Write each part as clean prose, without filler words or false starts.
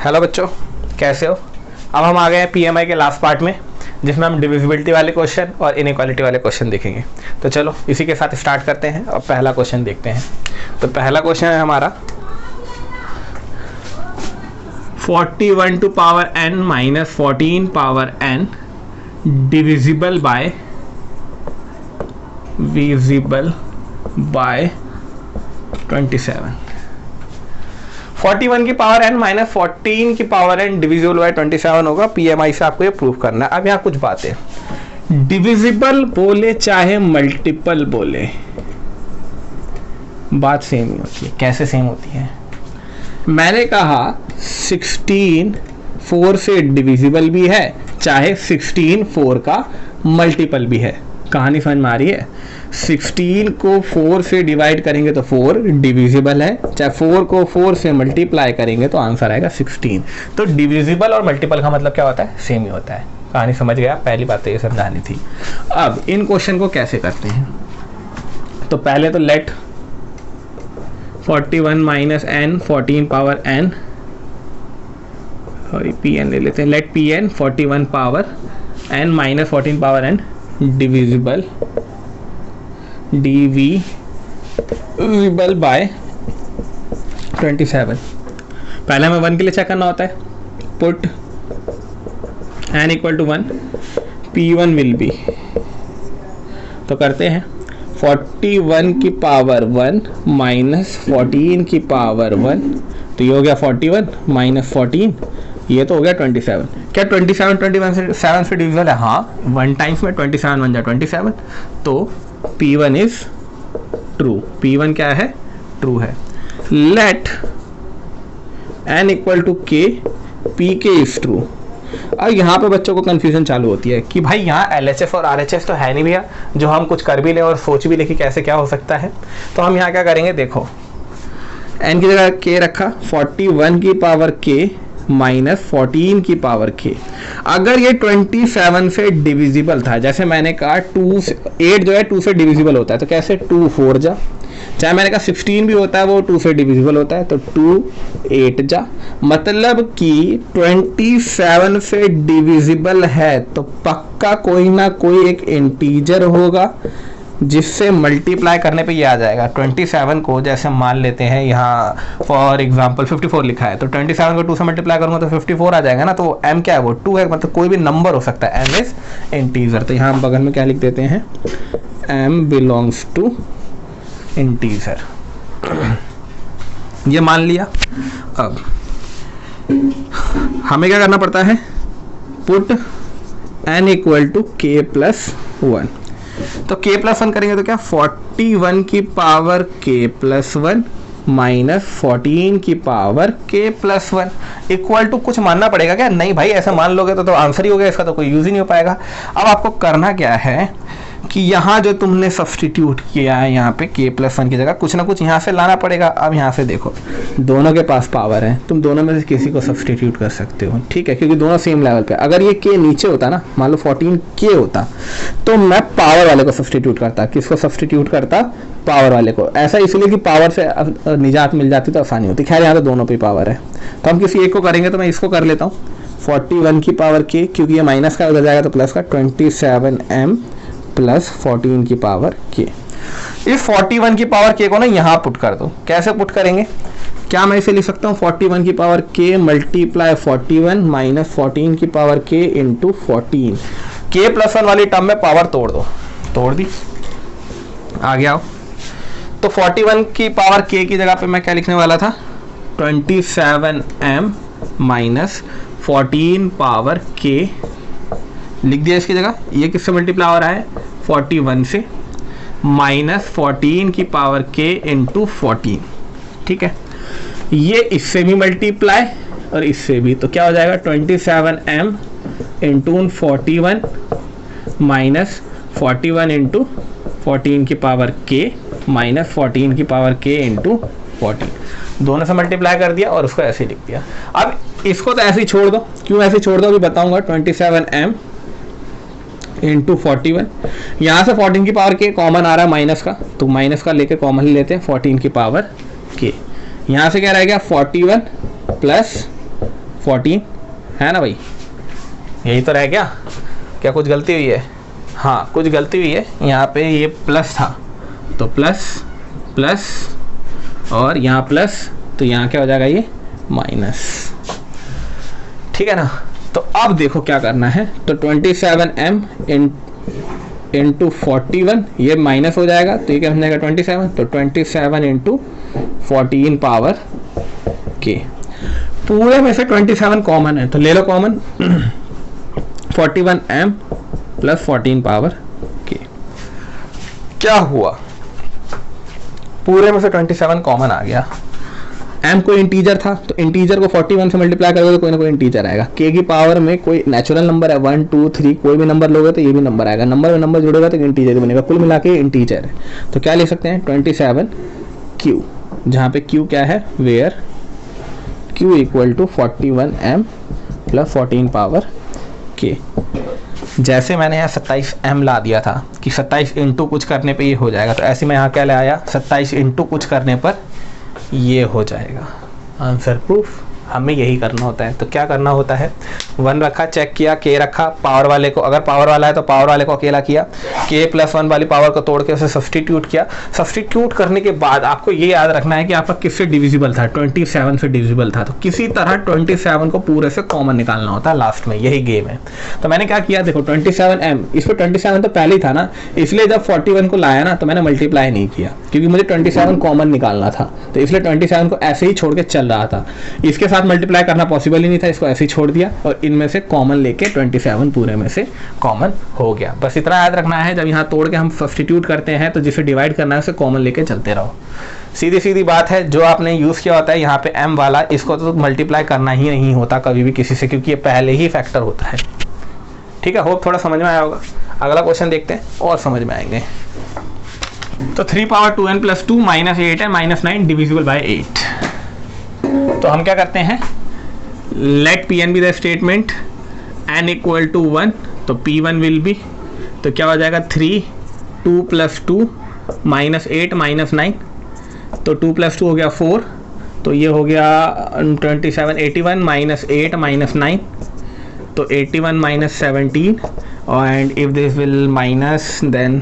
Hello बच्चों, कैसे हो। अब हम आ गए हैं पीएमआई के लास्ट पार्ट में, जिसमें हम डिविजिबिलिटी वाले क्वेश्चन और इनइक्वालिटी वाले क्वेश्चन देखेंगे। तो चलो इसी के साथ स्टार्ट करते हैं और पहला क्वेश्चन देखते हैं। तो पहला क्वेश्चन है हमारा 41 to power n minus 14 power n divisible by 27। 41 की पावर n माइनस 14 की पावर n डिविजिबल बाय 27 होगा। पीएमआई से आपको ये प्रूव करना है। अब यहाँ कुछ बातें, डिविजिबल बोले चाहे मल्टीपल बोले, बात सेम ही होती है। कैसे सेम होती है? मैंने कहा 16 4 से डिविजिबल भी है, चाहे 16 4 का मल्टीपल भी है। कहानी समझ में आ रही है? 16 को 4 से डिवाइड करेंगे तो 4 डिविजिबल है, चाहे 4 को 4 से मल्टीप्लाई करेंगे तो आंसर आएगा 16। तो डिविजिबल और मल्टीपल का मतलब क्या होता है? सेम ही होता है। कहानी समझ गया? पहली बात तो ये समझानी थी। अब इन क्वेश्चन को कैसे करते हैं, तो पहले तो let 41 minus n 14 power n, sorry pn ले लेते हैं। Let pn 41 power n minus 14 power n divisible by 27। पहले हमें 1 के लिए चेक करना होता है। Put n equal to 1, p1 will be, तो करते हैं 41 की पावर 1 माइनस 14 की पावर 1, तो ये हो गया 41 माइनस 14, ये तो हो गया 27। क्या 27 27 से डिविजिबल है? हाँ, 1 टाइम्स में 27 बन जाए 27, तो P1 इज ट्रू। P1 क्या है? ट्रू है। Let n equal to k, pk is true. अब यहाँ पे बच्चों को कंफ्यूजन चालू होती है कि भाई यहाँ LHS और RHS तो है नहीं भैया, जो हम कुछ कर भी ले और सोच भी ले कि कैसे क्या हो सकता है। तो हम यहाँ क्या करेंगे, देखो n की जगह k रखा, 41 की पावर k माइनस 14 की पावर k। अगर ये 27 से डिविजिबल था, जैसे मैंने कहा 8 जो है 2 से डिविजिबल होता है, तो कैसे 2 4 जा, चाहे मैंने कहा 16 भी होता है वो 2 से डिविजिबल होता है, तो 2 8 जा, मतलब कि 27 से डिविजिबल है तो पक्का कोई ना कोई एक इंटीजर होगा जिससे मल्टीप्लाई करने पे ये आ जाएगा। 27 को जैसे मान लेते हैं, यहाँ फॉर एग्जांपल 54 लिखा है, तो 27 को 2 से मल्टीप्लाई करूंगा तो 54 आ जाएगा ना। तो m क्या है? वो 2 है, मतलब कोई भी नंबर हो सकता है। m is integer. तो यहाँ हम बगल में क्या लिख देते हैं? m belongs to integer. ये मान लिया। अब हमें क्या करना पड़ता है? Put n equal to k plus 1। तो k प्लस 1 करेंगे तो क्या? 41 की पावर k प्लस 1 माइनस 14 की power k plus 1 equal to कुछ मानना पड़ेगा क्या? नहीं भाई, ऐसा मान लोगे तो आंसर ही हो गया, इसका तो कोई यूज ही नहीं हो पाएगा। अब आपको करना क्या है कि यहाँ जो तुमने सब्सटीट्यूट किया है, यहाँ पे k प्लस 1 की जगह कुछ ना कुछ यहाँ से लाना पड़ेगा। अब यहाँ से देखो, दोनों के पास पावर है, तुम दोनों में से किसी को सब्सटीट्यूट कर सकते हो, ठीक है, क्योंकि दोनों सेम लेवल पे। अगर ये k नीचे होता ना, मान लो 14k होता, तो मैं पावर वाले को सब्सटीट्यूट करता। किसको सब्सटीट्यूट करता? पावर वाले को। ऐसा इसलिए कि पावर से निजात मिल जाती तो आसानी होती। खैर यहाँ तो दोनों पे पावर है, तो हम किसी एक को करेंगे, तो मैं इसको कर लेता हूँ 41 की पावर k, क्योंकि ये माइनस का उधर जाएगा तो प्लस का, 27m प्लस 14 की पावर k। इस 41 की पावर k को ना यहाँ पुट कर दो। कैसे पुट करेंगे? क्या मैं इसे लिख सकता हूँ? 41 की पावर k मल्टीप्लाई 41 माइनस 14 की power k into 14। k plus 1 वाली टर्म में पावर तोड़ दो। तोड़ दी, आ गया। तो 41 की पावर k की जगह पे मैं क्या लिखने वाला था? 27m माइनस 14 पावर k लिख दिया इसकी जगह। ये किससे मल्टीप्लाई हो रहा है? 41 से, माइनस 14 की पावर k इंटू 14, ठीक है। ये इससे भी मल्टीप्लाई और इससे भी, तो क्या हो जाएगा? 27m इंटू 41 माइनस 41 इंटू 14 की पावर k माइनस 14 की पावर k इंटू 14, दोनों से मल्टीप्लाई कर दिया और उसको ऐसे ही लिख दिया। अब इसको तो ऐसे ही छोड़ दो। क्यों ऐसे छोड़ दो अभी बताऊंगा। 27m इंटू 41, यहाँ से 14 की पावर k कॉमन आ रहा है माइनस का, तो माइनस का लेके कॉमन ही लेते हैं 14 की पावर k। यहाँ से क्या रहेगा 41 प्लस 14 है ना भाई, यही तो रह गया। क्या कुछ गलती हुई है? हाँ कुछ गलती हुई है, यहाँ पे ये प्लस था तो प्लस प्लस और यहाँ प्लस, तो यहाँ क्या हो जाएगा ये माइनस, ठीक है ना। तो अब देखो क्या करना है, तो 27m इंटू 41, ये माइनस हो जाएगा तो ये क्या बन जाएगा 27, तो 27 इंटू 14 पावर के। पूरे में से 27 कॉमन है तो ले लो कॉमन, 41m प्लस 14 पावर के। क्या हुआ, पूरे में से 27 कॉमन आ गया। m कोई इंटीजर था तो इंटीजर को 41 से मल्टीप्लाई करोगे तो कोई ना कोई इंटीजर आएगा। k की पावर में कोई नेचुरल नंबर है 1 2 3, कोई भी नंबर लोगे तो ये भी नंबर आएगा, नंबर में नंबर जुड़ेगा तो इंटीजर बनेगा, कुल मिला के इंटीजर है। तो क्या ले सकते हैं 27q, जहाँ पे q क्या है, where q equal to 41m plus 14 power k। जैसे मैंने यहाँ 27m ला दिया था कि 27 इंटू कुछ करने पे ये हो जाएगा, तो ऐसे मैं यहाँ क्या ले आया, 27 इंटू कुछ करने पर ये हो जाएगा। आंसर प्रूफ हमें यही करना होता है। तो क्या करना होता है, 1 रखा, चेक किया, k रखा, पावर वाले को, अगर पावर वाला है तो पावर वाले को अकेला किया, k प्लस 1 वाली पावर को तोड़ के उसे सब्सटीट्यूट किया। सब्सटीट्यूट करने के बाद आपको ये याद रखना है कि आपका किससे डिविजिबल था, 27 से डिविजिबल था, तो किसी तरह 27 को पूरे से कॉमन निकालना होता है लास्ट में, यही गेम है। तो मैंने क्या किया, देखो 27m, इस पर 27 तो पहले ही था ना, इसलिए जब 41 को लाया ना तो मैंने मल्टीप्लाई नहीं किया क्योंकि मुझे 27 कॉमन निकालना था, तो इसलिए 27 को ऐसे ही छोड़ के चल रहा था, इसके साथ मल्टीप्लाई करना पॉसिबल ही नहीं था, इसको ऐसे ही छोड़ दिया और इनमें से कॉमन लेके 27 पूरे में से कॉमन हो गया। बस इतना याद रखना है, जब यहाँ तोड़ के हम सब्स्टिट्यूट करते हैं तो जिसे डिवाइड करना है उसे कॉमन लेके चलते रहो। सीधी सीधी बात है, जो आपने यूज़ किया होता है यहाँ पे m वाला, इसको तो मल्टीप्लाई करना ही नहीं होता कभी भी किसी से, क्योंकि ये पहले ही फैक्टर होता है। ठीक है, होप थोड़ा समझ में आया होगा। अगला क्वेश्चन देखते हैं और समझ में आएंगे। तो 3 पावर 2n प्लस 2 माइनस 8 है, माइनस 9 डिविजिबल बाय 8। तो हम क्या करते हैं, let Pn be the statement n equal to 1, तो P1 विल बी, तो क्या हो जाएगा 3 2 प्लस 2 माइनस 8 माइनस 9, तो 2 प्लस 2 हो गया 4, तो ये हो गया 27 81 माइनस 8 माइनस 9, तो 81 minus 17, and if this will minus then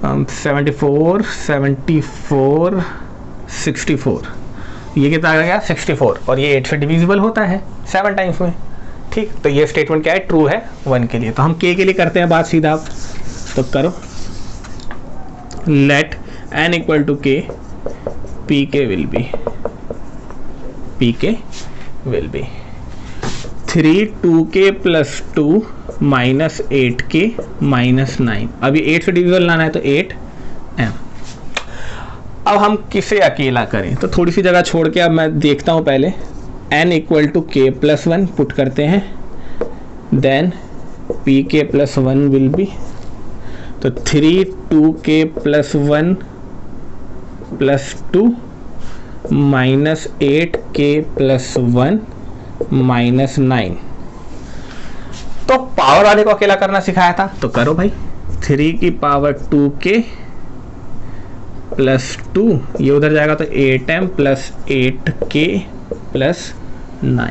74 74 64, ये कितना आ गया 64, और ये 8 से डिविजिबल होता है 7 टाइम्स में। ठीक, तो ये स्टेटमेंट क्या है, ट्रू है 1 के लिए। तो हम k के लिए करते हैं बात सीधा, तो करो let n equal to k, pk will be 3 2k plus 2 minus 8k minus 9। अभी 8 से डिविजिबल लाना है तो 8m। अब हम किसे अकेला करें, तो थोड़ी सी जगह छोड़ के अब मैं देखता हूँ पहले, n equal to k plus 1 put करते हैं, then pk plus 1 will be, तो 3 2k plus 1 plus 2 minus 8k plus 1 minus 9। तो पावर वाले को अकेला करना सिखाया था, तो करो भाई, 3 की पावर 2k प्लस 2, ये उधर जाएगा तो 8m प्लस 8k प्लस 9।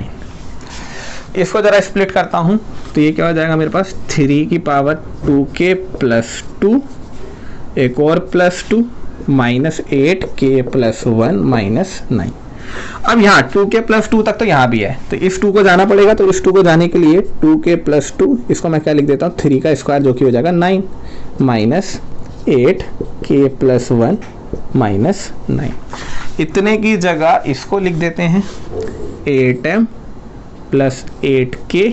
इसको ज़रा स्प्लिट करता हूँ तो ये क्या हो जाएगा मेरे पास, 3 की पावर 2k प्लस 2, एक और plus 2 minus 8k plus 1 minus 9। अब यहाँ 2k प्लस 2 तक तो यहाँ भी है, तो इस 2 को जाना पड़ेगा, तो इस 2 को जाने के लिए 2k प्लस 2, इसको मैं क्या लिख देता हूँ 3 का स्क्वायर, जो कि हो जाएगा 9 माइनस 8k प्लस 1 माइनस 9। इतने की जगह इसको लिख देते हैं 8m प्लस 8k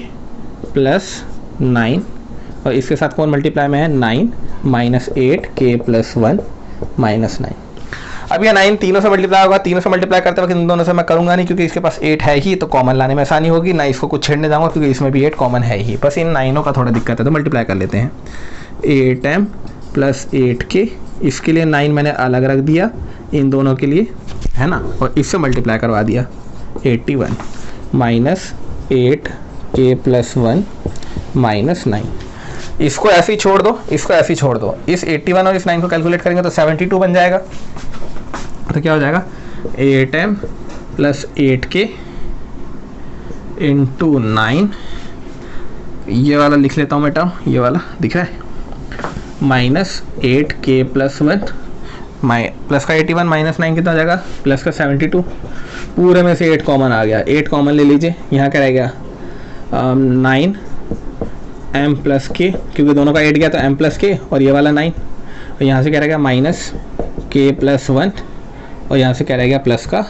प्लस 9, और इसके साथ कौन मल्टीप्लाई में है 9 माइनस 8k प्लस 1 माइनस 9। अब ये 9 तीनों से मल्टीप्लाई होगा, तीनों से मल्टीप्लाई करते वक्त इन दोनों से मैं करूंगा नहीं क्योंकि इसके पास 8 है ही, तो कॉमन लाने में आसानी होगी, ना इसको कुछ छेड़ने जाऊंगा क्योंकि इसमें भी 8 कॉमन है ही। बस इन 9 का थोड़ा दिक्कत है तो मल्टीप्लाई कर लेते हैं, 8m प्लस 8k, इसके लिए 9 मैंने अलग रख दिया इन दोनों के लिए, है ना, और इससे मल्टीप्लाई करवा दिया 81 माइनस 8k प्लस 1 माइनस 9। इसको ऐसे ही छोड़ दो, इसको ऐसे ही छोड़ दो, इस 81 और इस 9 को कैलकुलेट करेंगे तो 72 बन जाएगा। तो क्या हो जाएगा 8m प्लस 8k, इंटू 9, ये वाला लिख लेता हूँ मैं टर्म, ये वाला दिख रहा है, माइनस 8k प्लस 1, प्लस का 81 माइनस 9 कितना आ जाएगा, प्लस का 72, पूरे में से 8 कॉमन आ गया, 8 कॉमन ले लीजिए, यहाँ क्या रह गया 9 m प्लस के, क्योंकि दोनों का 8 गया तो m प्लस के, और ये वाला 9, और यहाँ से क्या रह गया माइनस k प्लस 1, और यहाँ से क्या रह गया प्लस का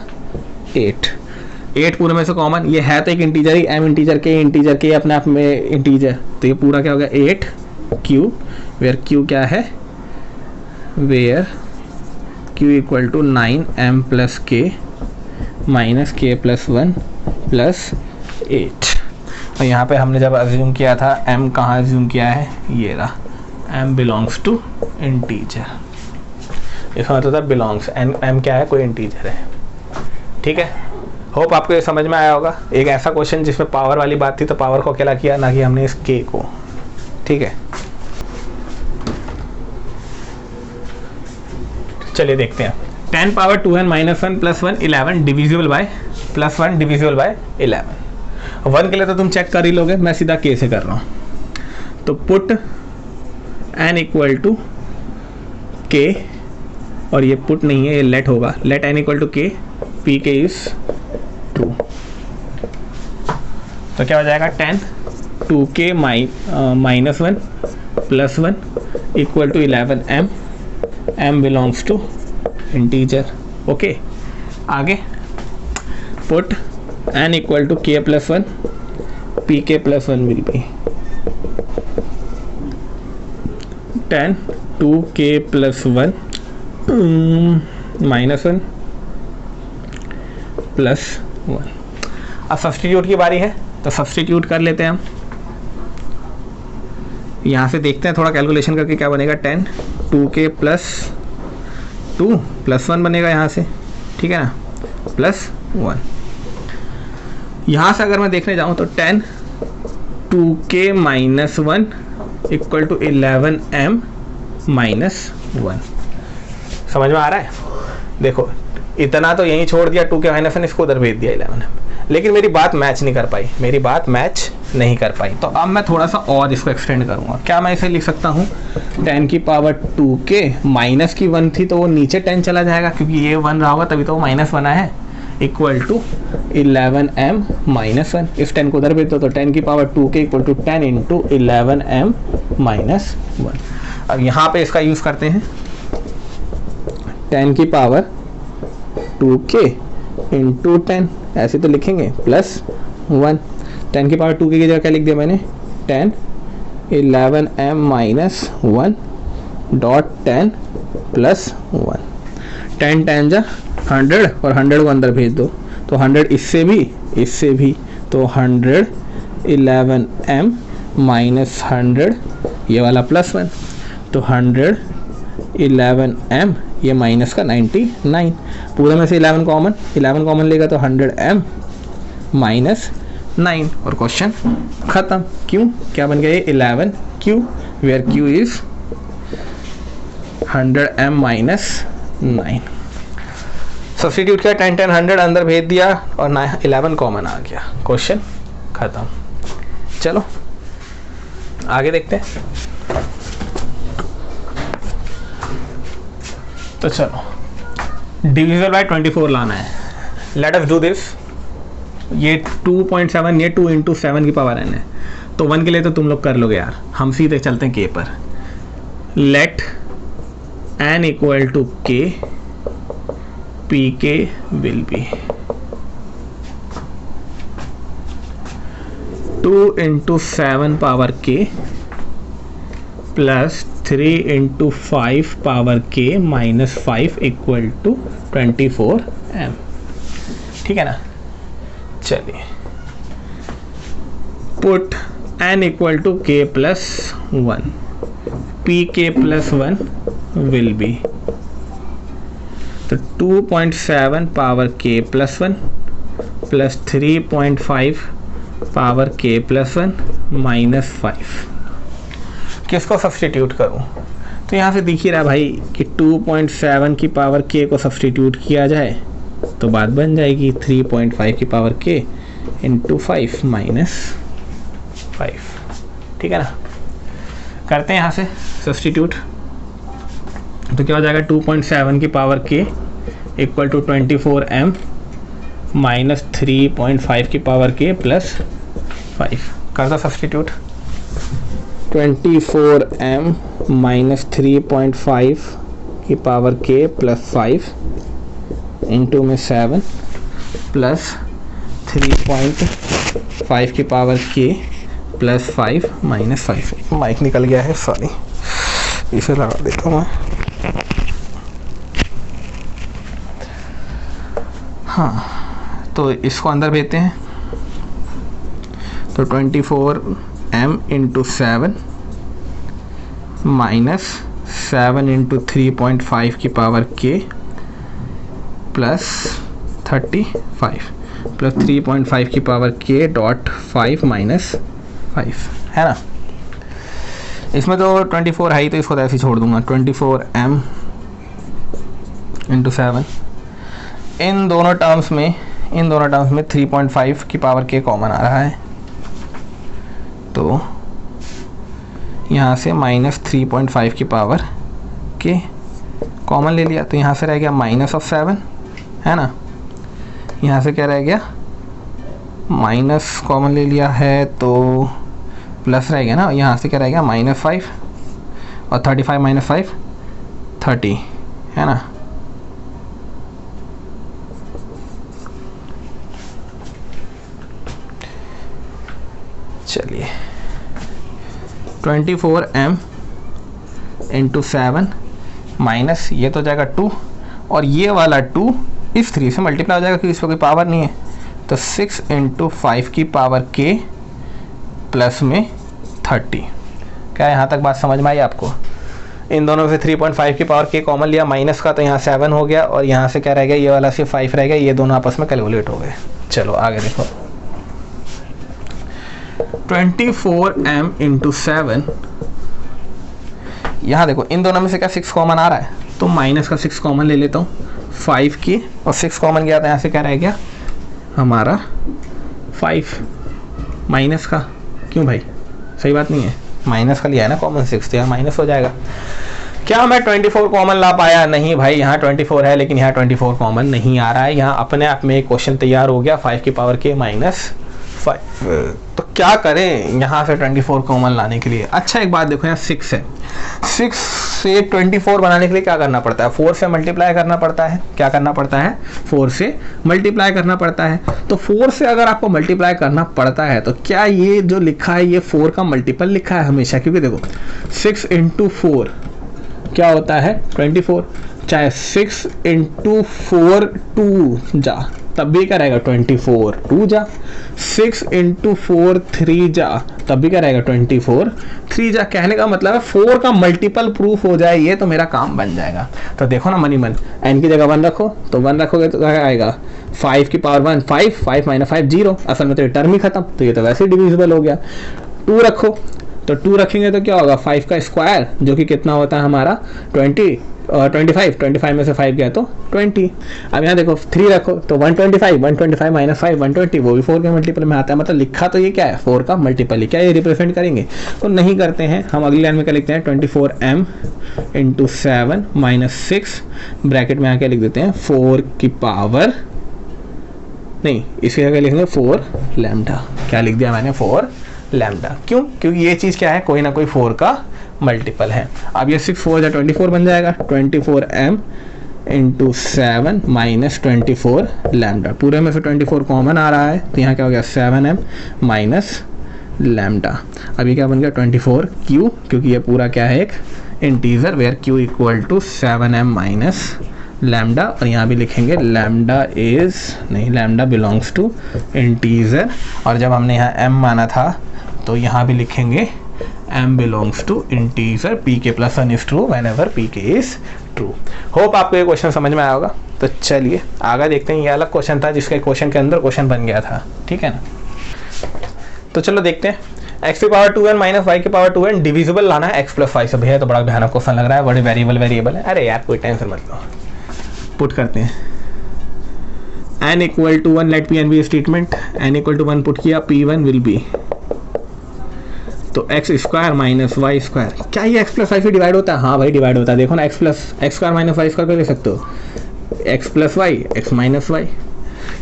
8 पूरे में से कॉमन, ये है तो एक इंटीजर ही, m इंटीजर के अपने आप में इंटीजर, तो ये पूरा क्या हो गया 8q, वेयर q क्या है, where q equal to 9m plus k minus k plus 1 plus 8। और यहाँ पे हमने जब अज्यूम किया था m कहाँ अज्यूम किया है, ये रहा, m बिलोंग्स टू इंटीजर, इसका मतलब था बिलोंग्स, m क्या है, कोई इंटीजर है। ठीक है, होप आपको ये समझ में आया होगा। एक ऐसा क्वेश्चन जिसमें पावर वाली बात थी तो पावर को अकेला किया, ना कि हमने इस k को। ठीक है, चलिए देखते हैं। 10 power 2n minus 1 plus 1 11 divisible by plus 1 divisible by 11। 1 के लिए तो तुम चेक कर ही लोगे, मैं सीधा k से कर रहा हूँ। तो put n equal to k, और ये पुट नहीं है, ये लेट होगा, let n equal to k, P के इज ट्रू। तो क्या हो जाएगा 10 2k minus 1 plus 1 equal to 11m, m belongs to integer. Okay, आगे put n equal to k plus 1, P के plus 1 will be 10 2k plus 1 minus 1 plus 1। अब substitute की बारी है, तो सब्सटीट्यूट कर लेते हैं हम। यहाँ से देखते हैं थोड़ा कैलकुलेशन करके क्या बनेगा, 10 2k प्लस 2 प्लस 1 बनेगा यहाँ से, ठीक है ना, प्लस 1। यहाँ से अगर मैं देखने जाऊँ तो 10 2k minus 1 equal to 11m minus 1। समझ में आ रहा है? देखो इतना तो यहीं छोड़ दिया, 2k माइनस 1, इसको उधर भेज दिया 11m, लेकिन मेरी बात मैच नहीं कर पाई, तो अब मैं थोड़ा सा और इसको एक्सटेंड करूँगा। क्या मैं इसे लिख सकता हूँ, 10 की पावर 2k, माइनस की 1 थी तो वो नीचे 10 चला जाएगा, क्योंकि ये 1 रहा होगा तभी तो वो माइनस बना है, इक्वल टू 11m माइनस 1। इस 10 को उधर भेज दो, तो 10 की power 2k equal to 10 into 11m minus 1। अब यहाँ पे इसका यूज़ करते हैं, 10 की पावर 2k इंटू 10, ऐसे तो लिखेंगे, प्लस 1। 10 की पावर 2k की जगह क्या लिख दिया मैंने, 10 11m माइनस 1 डॉट 10 प्लस 1। 10 10 जा 100, और 100 को अंदर भेज दो, तो 100 इससे भी, तो 100 11m माइनस 100, ये वाला प्लस 1, तो 100 11m, ये माइनस का 99, पूरे में से 11 कॉमन लेगा तो 100m माइनस 9, और क्वेश्चन खत्म। क्यों, क्या बन गया ये 11q, where q is 100m minus 9। Substitute किया, 10 10 100 अंदर भेज दिया, और 11 कॉमन आ गया, क्वेश्चन खत्म। चलो आगे देखते हैं। तो चलो डिविजिबल बाय 24 लाना है, लेट अस डू दिस। ये 2.7, ये 2 इंटू 7 की पावर n है, तो 1 के लिए तो तुम लोग कर लोगे यार, हम सीधे चलते हैं k पर। Let n equal to k, P K will be 2 into 7 power k plus 3 into 5 power k minus 5 equal to 24m। ठीक है ना, चलिए put n equal to k plus 1, P के प्लस 1 विल बी, तो 2.7 power k plus 1 plus 3.5 power k plus 1 minus 5। किसको substitute करूं, तो यहाँ से दिख ही रहा भाई कि 2.7 की पावर k को सब्स्टिट्यूट किया जाए तो बात बन जाएगी, 3.5 की पावर k इंटू 5 माइनस 5, ठीक है ना। करते हैं यहाँ से सब्सटीट्यूट, तो क्या हो जाएगा 2.7 की power k equal to 24m minus 3.5 की पावर k प्लस 5। कर दो सब्सटीट्यूट, 24m माइनस 3.5 की पावर k प्लस 5 इंटू में 7 प्लस 3.5 की power k plus 5 minus 5। Mic निकल गया है, सॉरी, इसे लगा देता हूँ मैं। हाँ, तो इसको अंदर भेजते हैं, तो 24m इंटू 7 माइनस 7 इंटू 3.5 की पावर k प्लस 35 प्लस 3.5 की पावर k डॉट 5 माइनस 5, है ना। इसमें तो 24 है ही, तो इसको तो ऐसे ही छोड़ दूंगा। 24m इंटू 7, इन दोनों टर्म्स में 3.5 की पावर k कॉमन आ रहा है, तो यहाँ से माइनस 3.5 की पावर k कॉमन ले लिया, तो यहाँ से रह गया माइनस ऑफ 7, है ना। यहाँ से क्या रह गया, माइनस कॉमन ले लिया है तो प्लस रह गया ना। यहाँ से क्या रह गया, माइनस 5 और 35 माइनस 5 30, है ना। चलिए 24m इंटू 7 माइनस ये तो जाएगा 2, और ये वाला 2 इस 3 से मल्टीप्लाई हो जाएगा क्योंकि इस पर कोई पावर नहीं है, तो 6 इंटू 5 की पावर k प्लस में 30। क्या यहाँ तक बात समझ में आई आपको? इन दोनों से 3.5 की पावर k कॉमन लिया माइनस का, तो यहाँ 7 हो गया, और यहाँ से क्या रह गया, ये वाला सिर्फ 5 रह गया, ये दोनों आपस में कैलकुलेट हो गए। चलो आगे देखो, 24m इंटू 7, यहाँ देखो इन दोनों में से क्या 6 कॉमन आ रहा है, तो माइनस का 6 कॉमन ले लेता हूँ, 5 की और 6 कॉमन गया, तो यहाँ से क्या रह गया हमारा 5 माइनस का। क्यों भाई, सही बात नहीं है, माइनस का लिया है ना कॉमन 6, तो यहाँ माइनस हो जाएगा। क्या मैं 24 कॉमन ला पाया? नहीं भाई, यहाँ 24 है लेकिन यहाँ 24 कॉमन नहीं आ रहा है। यहाँ अपने आप में एक क्वेश्चन तैयार हो गया, 5 की पावर k माइनस 5। तो क्या करें यहाँ से 24 कॉमन लाने के लिए? अच्छा एक बात देखो, यहाँ 6 है, 6 से 24 बनाने के लिए क्या करना पड़ता है, 4 से मल्टीप्लाई करना पड़ता है। क्या करना पड़ता है? 4 से मल्टीप्लाई करना पड़ता है। तो 4 से अगर आपको मल्टीप्लाई करना पड़ता है तो क्या ये जो लिखा है ये 4 का मल्टीपल लिखा है हमेशा? क्योंकि देखो 6 इंटू 4 क्या होता है 24, चाहे 6 इंटू 4 2 जा तब भी क्या रहेगा 24 2 जा, 6 इंटू 4 3 जा तब भी क्या रहेगा 24 3 जा। कहने का मतलब है 4 का मल्टीपल प्रूफ हो जाए ये तो मेरा काम बन जाएगा। तो देखो ना मनी मन, n की जगह 1 रखो, तो 1 रखोगे तो क्या आएगा 5 की पावर 1 5, 5 माइनस 5 0, असल में तो ये टर्म ही खत्म, तो ये तो वैसे ही डिविजिबल हो गया। 2 रखो, तो 2 रखेंगे तो क्या होगा 5 का स्क्वायर, जो कि कितना होता है हमारा 25, 25 में से 5 गया तो 20। अब यहाँ देखो 3 रखो, तो 125 माइनस 5 120, वो भी 4 के मल्टीपल में आता है। मतलब लिखा तो ये क्या है 4 का मल्टीपल ही, क्या ये रिप्रेजेंट करेंगे? तो नहीं करते हैं हम। अगली लाइन में क्या लिखते हैं 24m इंटू 7 माइनस 6, ब्रैकेट में आके लिख देते हैं 4 की पावर, नहीं इसके आगे लिखेंगे 4 लैम्डा। क्या लिख दिया मैंने 4 लैम्डा। क्यों? क्योंकि ये चीज़ क्या है, कोई ना कोई 4 का मल्टीपल है। अब ये 6 4 या 24 बन जाएगा, 24m इंटू 7 माइनस 24 लैम्डा। पूरे में से 24 कॉमन आ रहा है, तो यहाँ क्या हो गया 7m माइनस लैम्डा। अब ये क्या बन गया 24q, क्योंकि ये पूरा क्या है एक integer, where q equal to 7m minus lambda. और यहाँ भी लिखेंगे लैम्डा इज, नहीं लैम्डा बिलोंग्स टू इंटीजर, और जब हमने यहाँ m माना था तो यहाँ भी लिखेंगे m belongs to integer, pk plus 1 is true whenever pk is true. Hope आपको ये क्वेश्चन समझ में आया होगा। तो चलिए आगे देखते हैं। ये अलग क्वेश्चन था जिसके क्वेश्चन के अंदर क्वेश्चन बन गया था, ठीक है ना। तो चलो देखते हैं, x की पावर 2n माइनस y की पावर 2n डिविजिबल लाना है x प्लस 5 से। भैया तो बड़ा भयानक क्वेश्चन लग रहा है, बड़े वेरिएबल है। अरे यार कोई टेंशन मत लो, पुट करते हैं n equal to 1 let p n be statement, n equal to 1 put किया, p1 विल बी तो x square minus y square. क्या ये एक्स प्लस वाई से डिवाइड होता है? हाँ भाई डिवाइड होता है। देखो ना x square minus y square कर ले सकते हो, x plus y x minus y.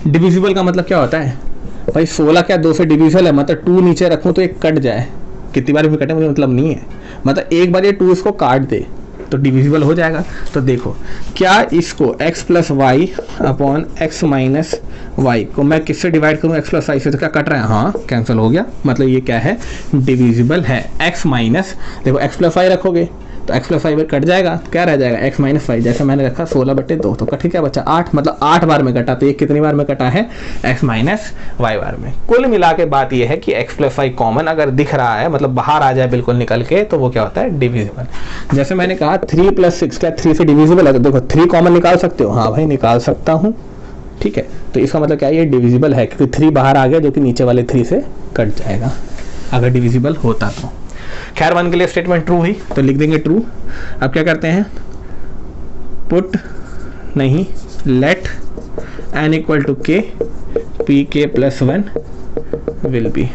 Divisible का मतलब क्या होता है भाई? 16 क्या 2 से डिविजिबल है, मतलब 2 नीचे रखूँ तो एक कट जाए, कितनी बार भी कटे मुझे मतलब नहीं है, मतलब एक बार ये 2 इसको काट दे तो डिविजिबल हो जाएगा। तो देखो क्या इसको x plus y upon x minus y को मैं किससे डिवाइड करूँ? x प्लस वाई से, तो क्या कट रहा है? हाँ कैंसिल हो गया, मतलब ये क्या है? डिविजिबल है। x माइनस, देखो x प्लस वाई रखोगे तो x प्लस वाई कट जाएगा, क्या रह जाएगा? x minus y. जैसे मैंने रखा 16/2 तो कट क्या बचा? 8, मतलब 8 बार में कटा। तो ये कितनी बार में कटा है? x माइनस वाई बार में। कुल मिला के बात ये है कि x प्लस वाई कॉमन अगर दिख रहा है, मतलब बाहर आ जाए बिल्कुल निकल के, तो वो क्या होता है? डिविजिबल। जैसे मैंने कहा 3 + 6 क्या 3 से डिविजिबल है? तो देखो 3 कॉमन निकाल सकते हो, हाँ भाई निकाल सकता हूँ, ठीक है। तो इसका मतलब क्या है? ये डिविजिबल है क्योंकि 3 बाहर आ गया जो कि नीचे वाले 3 से कट जाएगा अगर डिविजिबल होता तो। खैर 1 के लिए स्टेटमेंट ट्रू हुई तो लिख देंगे ट्रू। अब क्या करते हैं? पुट नहीं, let n equal to k P के प्लस 1 विल बी,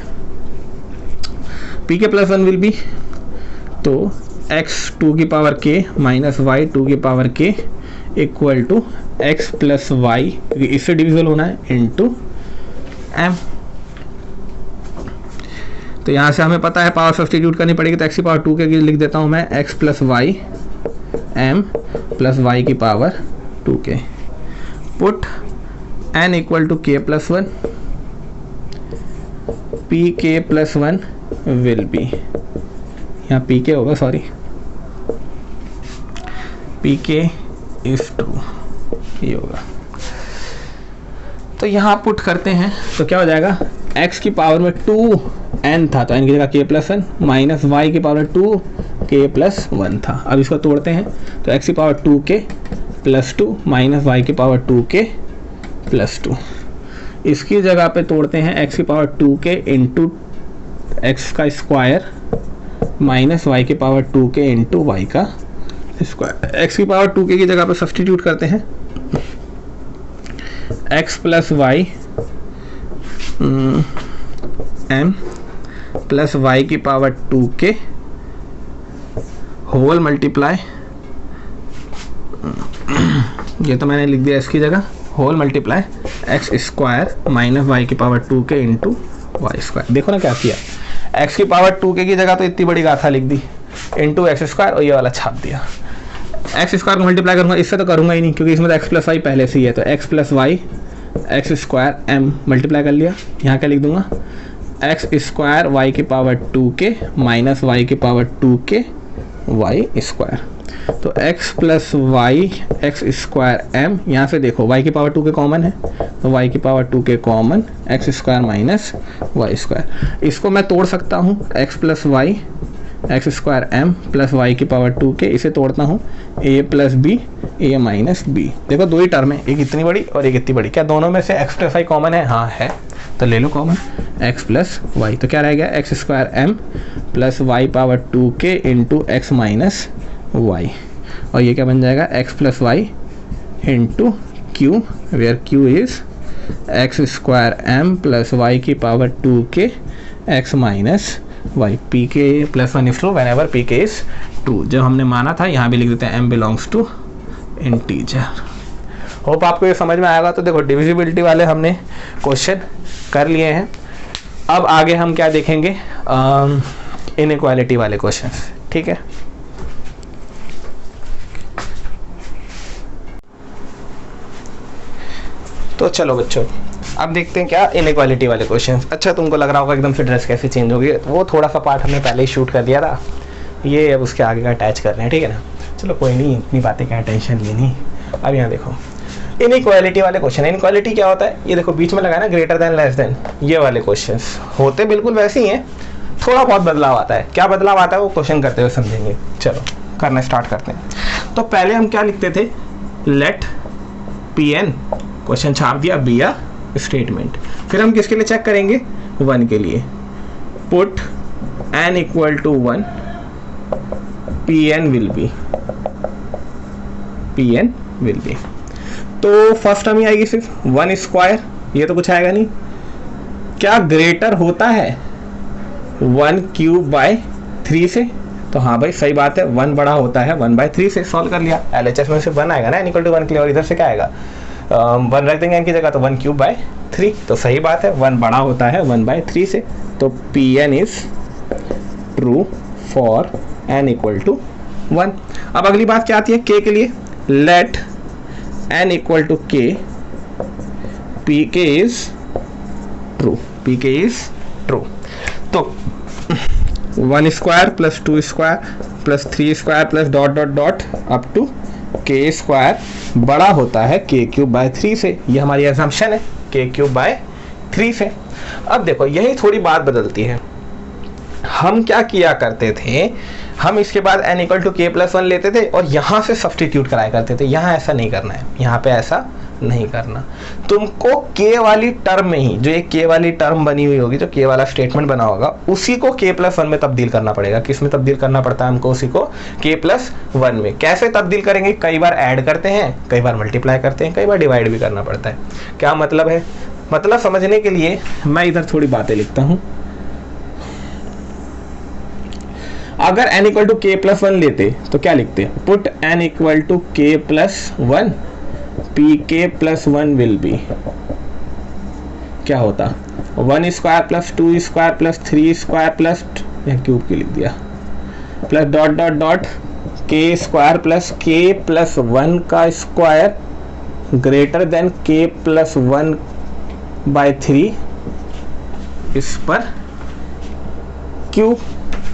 पी के प्लस 1 विल बी तो x 2 की पावर k माइनस वाई 2 की power k equal to x plus y, क्योंकि इससे डिविजिबल होना है, इंटू m। तो यहाँ से हमें पता है पावर सब्सटीट्यूट करनी पड़ेगी, तो x की पावर 2 के लिए लिख देता हूँ मैं x plus Y m plus Y की power 2k। Put n equal to k plus 1 P के प्लस 1 विल बी, यहाँ पी के होगा, सॉरी पी के इज ट्रू, ये होगा। तो यहाँ पुट करते हैं तो क्या हो जाएगा? x की पावर में 2n था तो n की जगह k प्लस 1 माइनस वाई की पावर 2 k प्लस 1 था। अब इसको तोड़ते हैं तो x की power 2k plus 2 minus Y की पावर 2k प्लस 2। इसकी जगह पे तोड़ते हैं x की पावर 2k इंटू एक्स का स्क्वायर माइनस वाई की पावर 2k इंटू वाई का स्क्वायर। x की पावर 2k की जगह पे सब्सटीट्यूट करते हैं, x plus Y m plus Y की पावर 2k होल मल्टीप्लाई, ये तो मैंने लिख दिया इसकी जगह, whole multiply X square minus Y की power 2k into Y square. देखो ना क्या किया, x की पावर 2k की जगह तो इतनी बड़ी गाथा लिख दी, इंटू एक्स स्क्वायर और ये वाला छाप दिया। एक्स स्क्वायर को मल्टीप्लाई करूँगा, इससे तो करूँगा ही नहीं क्योंकि इसमें तो एक्स प्लस वाई पहले से ही है, तो x plus y x square m multiply कर लिया, यहाँ क्या लिख दूंगा? एक्स स्क्वायर वाई की पावर 2k माइनस वाई की पावर 2k वाई स्क्वायर। तो x plus y x square m, यहाँ से देखो y की पावर 2k कॉमन है तो y की power 2k common, x square minus y square. इसको मैं तोड़ सकता हूँ, x plus y x square m plus Y की पावर 2k, इसे तोड़ता हूँ a plus b a minus b. देखो दो ही टर्म है, एक इतनी बड़ी और एक इतनी बड़ी, क्या दोनों में से x प्लस वाई कॉमन है? हाँ है, तो ले लो कॉमन x प्लस वाई। तो क्या रह गया? X square m plus y power 2k into x minus y, और ये क्या बन जाएगा? x plus y into q, where q is x square m plus Y की power 2k x minus y. P के plus 1 is true whenever p के is true, जो हमने माना था यहाँ भी लिख देते हैं m belongs to integer. Hope आपको ये समझ में आएगा। तो देखो डिविजिबिलिटी वाले हमने क्वेश्चन कर लिए हैं, अब आगे हम क्या देखेंगे? इनइक्वालिटी वाले क्वेश्चन, ठीक है। तो चलो बच्चों अब देखते हैं क्या इनइक्वालिटी वाले क्वेश्चन। अच्छा तुमको लग रहा होगा एकदम से ड्रेस कैसे चेंज होगी, वो थोड़ा सा पार्ट हमने पहले ही शूट कर दिया था, ये अब उसके आगे का अटैच कर रहे हैं, ठीक है ना। चलो कोई नहीं, इतनी बातें क्या टेंशन लेनी। अब यहाँ देखो इनइक्वालिटी वाले क्वेश्चन। इनइक्वालिटी क्या होता है? ये देखो बीच में लगा ना ग्रेटर देन लेस देन, ये वाले क्वेश्चन होते बिल्कुल वैसे ही हैं, थोड़ा बहुत बदलाव आता है। क्या बदलाव आता है वो क्वेश्चन करते हुए समझेंगे। चलो करना स्टार्ट करते हैं। तो पहले हम क्या लिखते थे? लेट पी एन, क्वेश्चन छाप दिया, बी आ स्टेटमेंट। फिर हम किसके लिए चेक करेंगे? 1 के लिए। Put n equal to 1 p n will be, p n will be. तो फर्स्ट टर्म ही आएगी सिर्फ 1 स्क्वायर, ये तो कुछ आएगा नहीं। क्या ग्रेटर होता है 1 क्यूब बाय 3 से? तो हाँ भाई सही बात है, 1 बड़ा होता है 1 बाय 3 से। सॉल्व कर लिया। LHS में सिर्फ 1 आएगा ना, n = 1 के लिए, और इधर से क्या आएगा 1 रख देंगे n की जगह, तो 1 क्यूब बाय 3। तो सही बात है, 1 बड़ा होता है 1 बाय 3 से। तो Pn is true for n = 1। अब अगली बात क्या आती है k के लिए, लेट n = k, pk is true, pk is true. तो 1 square plus 2 square plus 3 square plus dot dot dot up to k square बड़ा होता है k क्यूब बाय 3 से। ये हमारी असम्पशन है, k क्यूब बाय 3 से। अब देखो यही थोड़ी बात बदलती है। हम क्या किया करते थे, हम इसके बाद n = k+1 लेते थे और यहाँ से सब्स्टिट्यूट कराया करते थे। यहाँ ऐसा नहीं करना है, यहाँ पे ऐसा नहीं करना। तुमको k वाली टर्म में ही, जो एक k वाली टर्म बनी हुई होगी, जो k वाला स्टेटमेंट बना होगा, उसी को k+1 में तब्दील करना पड़ेगा। किस में तब्दील करना पड़ता है हमको? उसी को k+1 में। कैसे तब्दील करेंगे? कई बार ऐड करते हैं, कई बार मल्टीप्लाई करते हैं, कई बार डिवाइड भी करना पड़ता है। क्या मतलब है? मतलब समझने के लिए मैं इधर थोड़ी बातें लिखता हूँ। अगर n = k+1 लेते तो क्या लिखते? Put n = k+1, pk+1 will be, क्या होता? 1 square plus 2 square plus 3 square plus, cube की लिख दिया, plus dot dot dot k square plus k+1 का square greater then k+1 bye 3 इस पर क्यूब।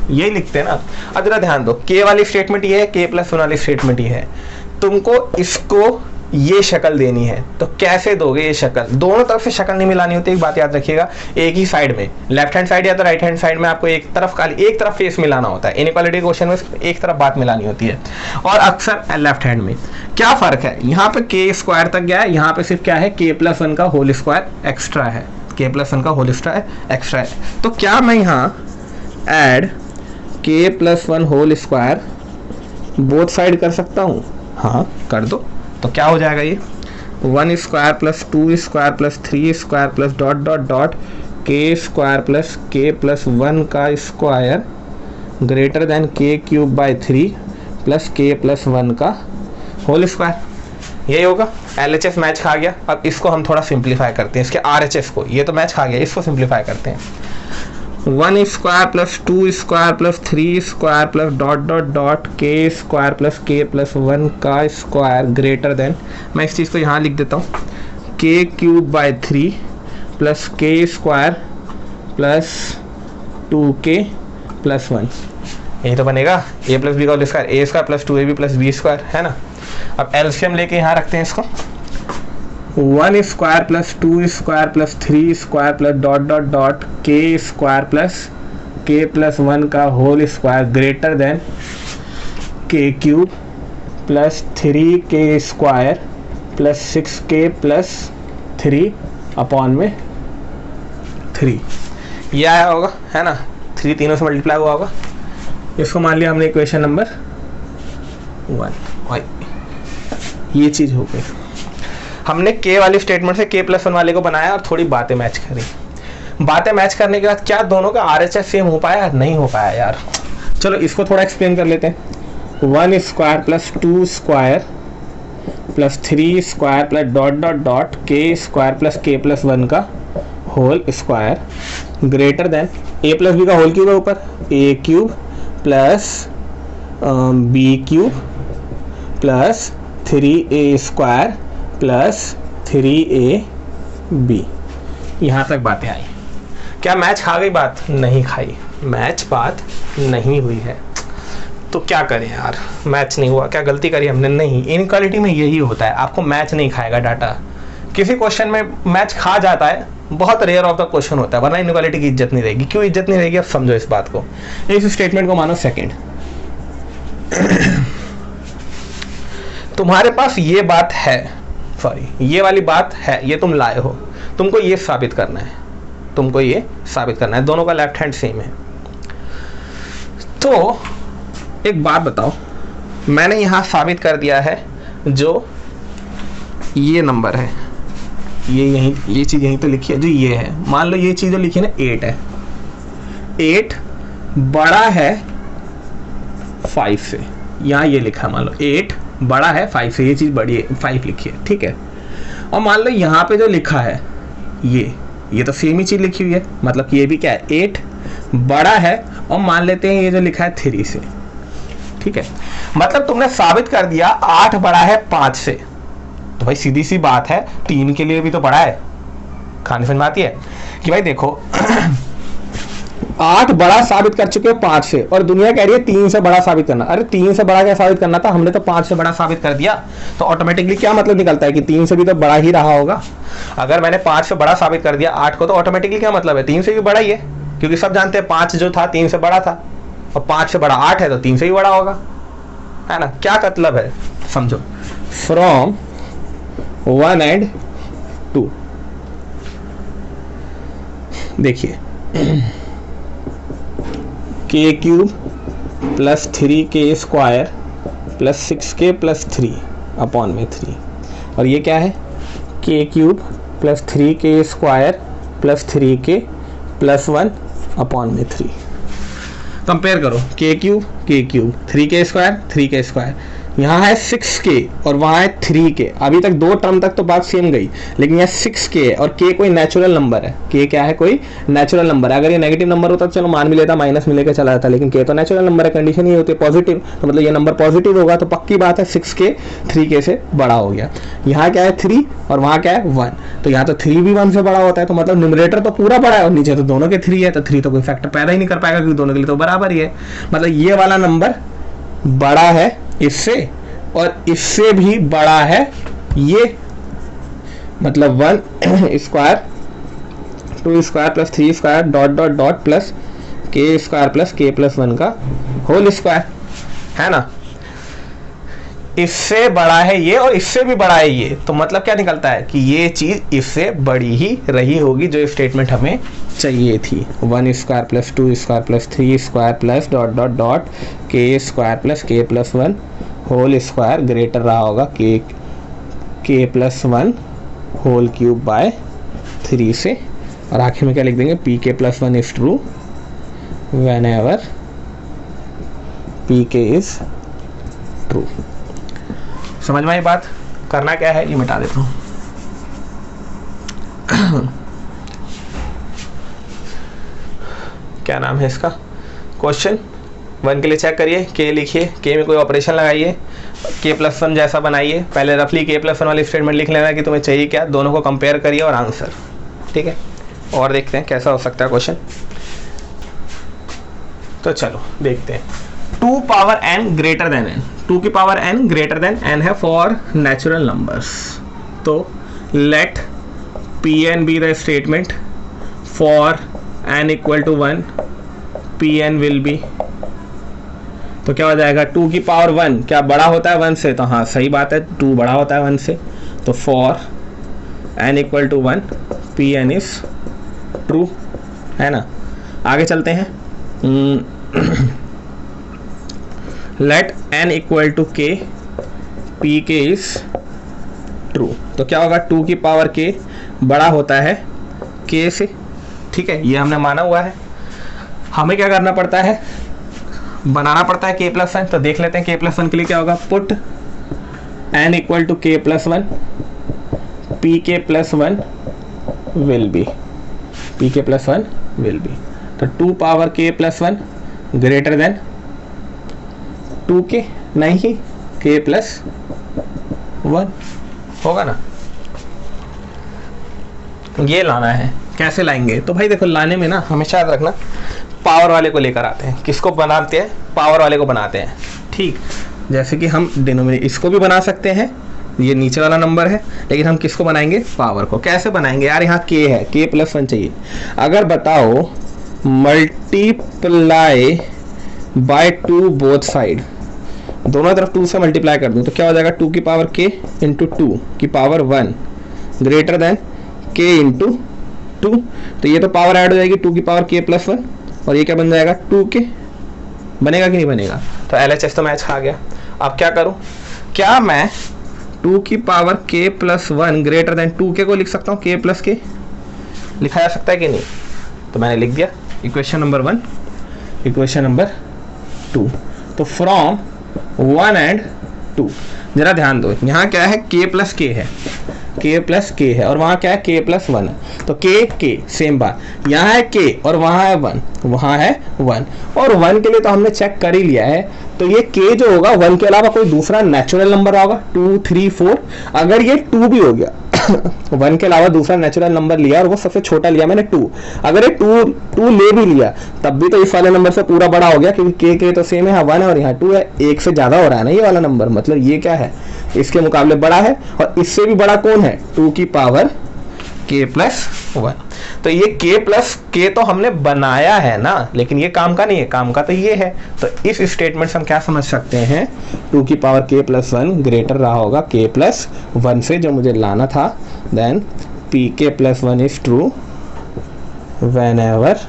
यही लिखते हैं ना। अब जरा ध्यान दो, k वाली स्टेटमेंट ये है, k+1 वाली स्टेटमेंट ये है। तुमको इसको ये शक्ल देनी है, तो कैसे दोगे ये शक्ल? दोनों तरफ से शक्ल नहीं मिलानी होती, एक बात याद रखिएगा। एक ही साइड में, लेफ्ट हैंड साइड या तो राइट हैंड साइड में, आपको एक तरफ फेस मिलाना होता है। इनइक्वालिटी क्वेश्चन में एक तरफ बात मिलानी होती है, और अक्सर लेफ्ट हैंड में। क्या फर्क है? यहाँ पे k स्क्वायर तक गया है, यहाँ पे सिर्फ क्या है, k+1 का होल स्क्वायर एक्स्ट्रा है, k+1 का होल स्क्वायर एक्स्ट्रा है। तो क्या मैं यहाँ add k+1 whole square both side कर सकता हूँ? हाँ कर दो। तो क्या हो जाएगा ये? 1 square plus 2 square plus 3 square plus dot dot dot k square plus k+1 का square greater than k cube by 3 plus k+1 का होल स्क्वायर। यही होगा। LHS मैच खा गया। अब इसको हम थोड़ा सिंप्लीफाई करते हैं, इसके RHS को। ये तो मैच खा गया, इसको सिंप्लीफाई करते हैं। 1 square plus 2 square plus 3 square plus dot dot dot k square plus k+1 का स्क्वायर ग्रेटर देन, मैं इस चीज़ को यहाँ लिख देता हूँ, k cube by 3 plus k square plus 2k+1। यही तो बनेगा a प्लस बी का whole square, a square plus 2ab plus b square, है ना। अब एलसीएम लेके यहाँ रखते हैं इसको। 1 square plus 2 square plus 3 square plus dot dot dot k square plus k+1 का whole square greater than k cube plus 3k square plus 6k plus 3 upon में 3। ये आया होगा, है ना। 3 तीनों से मल्टीप्लाई हुआ होगा। इसको मान लिया हमने इक्वेशन नंबर 1। ये चीज़ हो गई। हमने k वाली स्टेटमेंट से k+1 वाले को बनाया और थोड़ी बातें मैच करी। बातें मैच करने के बाद क्या दोनों का RHS सेम हो पाया? नहीं हो पाया यार। चलो इसको थोड़ा एक्सप्लेन कर लेते हैं। 1 square plus 2 square plus 3 square plus dot dot dot k square plus k+1 का whole square greater than a plus B का होल क्यूब है ऊपर, a cube plus b cube plus 3a square plus 3ab। यहाँ तक बातें आई। क्या match खा गई बात? नहीं खाई, मैच बात नहीं हुई है। तो क्या करें यार, मैच नहीं हुआ, क्या गलती करी हमने? नहीं, इनइक्वालिटी में यही होता है, आपको मैच नहीं खाएगा डाटा। किसी क्वेश्चन में मैच खा जाता है, बहुत रेयर ऑफ द क्वेश्चन होता है, वरना इनइक्वालिटी की इज्जत नहीं रहेगी। क्यों इज्जत नहीं रहेगी? अब समझो इस बात को। इस स्टेटमेंट को मानो सेकेंड। तुम्हारे पास ये बात है, सॉरी ये वाली बात है, ये तुम लाए हो, तुमको ये साबित करना है, तुमको ये साबित करना है। दोनों का लेफ्ट हैंड सेम है। तो एक बात बताओ, मैंने यहाँ साबित कर दिया है, जो ये नंबर है, ये यहीं, ये चीज़ यहीं तो लिखी है जो ये है, मान लो ये चीज़ जो लिखी है ना 8 है, 8 बड़ा है 5 से, यहाँ ये लिखा है मान लो 8 बड़ा है 5 से, ये चीज़ बड़ी है 5 लिखी है, ठीक है। और मान लो यहाँ पे जो लिखा है ये तो सेम ही चीज़ लिखी हुई है, मतलब कि ये भी क्या है 8 बड़ा है, और मान लेते हैं ये जो लिखा है 3 से, ठीक है। मतलब तुमने साबित कर दिया 8 बड़ा है 5 से, तो भाई सीधी सी बात है 3 के लिए भी तो बड़ा है। कहानी समझ में आती है कि भाई देखो 8 बड़ा साबित कर चुके हो 5 से, और दुनिया कह रही है 3 से बड़ा साबित करना। अरे 3 से बड़ा क्या साबित करना था, हमने तो 5 से बड़ा साबित कर दिया। तो ऑटोमेटिकली क्या मतलब निकलता है कि 3 से भी तो बड़ा ही रहा होगा। अगर मैंने 5 से बड़ा साबित कर दिया 8 को, तो ऑटोमेटिकली क्या मतलब है 3 से भी बड़ा ही है, क्योंकि सब जानते हैं 5 जो था 3 से बड़ा था, और 5 से बड़ा 8 है तो 3 से ही बड़ा होगा, है ना। क्या मतलब है समझो, फ्रॉम 1 and 2, देखिए के cube plus 3k square plus 6k plus 3 upon में 3, और ये क्या है के cube plus 3k square plus 3k plus 1 upon में 3। कंपेयर करो के क्यूब 3k स्क्वायर, यहाँ है 6k और वहाँ है 3k। अभी तक दो टर्म तक तो बात सेम गई, लेकिन यहाँ 6k है और k कोई नेचुरल नंबर है, k क्या है कोई नेचुरल नंबर है। अगर ये नेगेटिव नंबर होता तो चलो मान भी लेता, माइनस में लेकर चला जाता, लेकिन k तो नेचुरल नंबर है, कंडीशन ये होती है पॉजिटिव, तो मतलब ये नंबर पॉजिटिव होगा, तो पक्की बात है 6k 3k से बड़ा हो गया। यहाँ क्या है 3 और वहाँ क्या है 1, तो यहाँ तो 3 भी 1 से बड़ा होता है, तो मतलब न्यूमरेटर तो पूरा बड़ा है और नीचे तो दोनों के 3 है, तो 3 तो कोई फैक्टर पैदा ही नहीं कर पाएगा, क्योंकि दोनों के लिए तो बराबर ही है। मतलब ये वाला नंबर बड़ा है इससे, और इससे भी बड़ा है ये, मतलब 1 square 2 square plus 3 square dot dot dot plus k square plus k plus 1 का होल स्क्वायर, है ना। इससे बड़ा है ये और इससे भी बड़ा है ये, तो मतलब क्या निकलता है कि ये चीज इससे बड़ी ही रही होगी, जो स्टेटमेंट हमें चाहिए थी। 1 square plus 2 square plus 3 square plus dot dot dot k square plus k plus 1 whole square greater रहा होगा k plus 1 whole cube by 3 से, और आखिर में क्या लिख देंगे pk plus 1 is true whenever pk is true. समझ में आई बात। करना क्या है ये मिटा देता हूँ। क्या नाम है इसका, क्वेश्चन 1 के लिए चेक करिए, k लिखिए, k में कोई ऑपरेशन लगाइए, k प्लस 1 जैसा बनाइए, पहले रफली k प्लस 1 वाली स्टेटमेंट लिख लेना कि तुम्हें चाहिए क्या, दोनों को कंपेयर करिए और आंसर, ठीक है। और देखते हैं कैसा हो सकता है क्वेश्चन। तो चलो देखते हैं। 2 power n greater than n, 2 की power n greater than n है फॉर नेचुरल नंबर्स, तो let pn be the statement for n equal to 1 pn will be, तो क्या हो जाएगा 2 की पावर 1 क्या बड़ा होता है 1 से, तो हाँ सही बात है 2 बड़ा होता है 1 से, तो for n equal to 1 pn is true, है ना। आगे चलते हैं। Let n equal to k pk is true, तो क्या होगा 2 की पावर k बड़ा होता है k से, ठीक है, ये हमने माना हुआ है। हमें क्या करना पड़ता है, बनाना पड़ता है k प्लस 1, तो देख लेते हैं k प्लस 1 के लिए क्या होगा, put n equal to k plus 1 pk plus 1 will be, pk plus 1 will be, तो 2 power k plus 1 greater than 2k, नहीं k प्लस 1 होगा ना। ये लाना है, कैसे लाएंगे, तो भाई देखो लाने में ना हमेशा याद रखना पावर वाले को लेकर आते हैं, किसको बनाते हैं, पावर वाले को बनाते हैं, ठीक। जैसे कि हम डिनोमिनेटर इसको भी बना सकते हैं, ये नीचे वाला नंबर है, लेकिन हम किसको बनाएंगे, पावर को। कैसे बनाएंगे यार, यहाँ k है, k प्लस 1 चाहिए। अगर बताओ मल्टीप्लाई बाय 2 बोथ साइड, दोनों तरफ 2 से मल्टीप्लाई कर दूं, तो क्या हो जाएगा 2 की पावर k इंटू 2 की power 1 greater than k into 2, तो ये तो पावर ऐड हो जाएगी 2 की पावर k प्लस 1, और ये क्या बन जाएगा 2k, बनेगा कि नहीं बनेगा, तो LHS तो मैच खा गया। अब क्या करूं, क्या मैं 2 की power k plus 1 greater than 2k को लिख सकता हूँ, k प्लस k लिखा जा सकता है कि नहीं? तो मैंने लिख दिया इक्वेशन नंबर 1, इक्वेशन नंबर 2। तो फ्रॉम 1 एंड 2, जरा ध्यान दो, यहाँ क्या है, k प्लस k है, k प्लस k है, और वहाँ क्या है, k प्लस 1 है। तो k सेम बात, यहाँ है k और वहाँ है 1, वहाँ है 1, और 1 के लिए तो हमने चेक कर ही लिया है। तो ये k जो होगा 1 के अलावा कोई दूसरा नेचुरल नंबर होगा, 2 3 4। अगर ये 2 भी हो गया 1 के अलावा दूसरा नेचुरल नंबर लिया और वो सबसे छोटा लिया मैंने 2, अगर ये 2 ले भी लिया तब भी तो इस वाले नंबर से पूरा बड़ा हो गया, क्योंकि k तो सेम है, 1 है और यहाँ 2 है, 1 से ज्यादा हो रहा है ना ये वाला नंबर, मतलब ये क्या है, इसके मुकाबले बड़ा है। और इससे भी बड़ा कौन है, 2 की पावर k प्लस 1। तो ये k प्लस k तो हमने बनाया है ना, लेकिन ये काम का नहीं है, काम का तो ये है। तो इस स्टेटमेंट से हम क्या समझ सकते हैं, 2 की पावर k प्लस 1 ग्रेटर रहा होगा k प्लस 1 से, जो मुझे लाना था। Then pk plus 1 is true whenever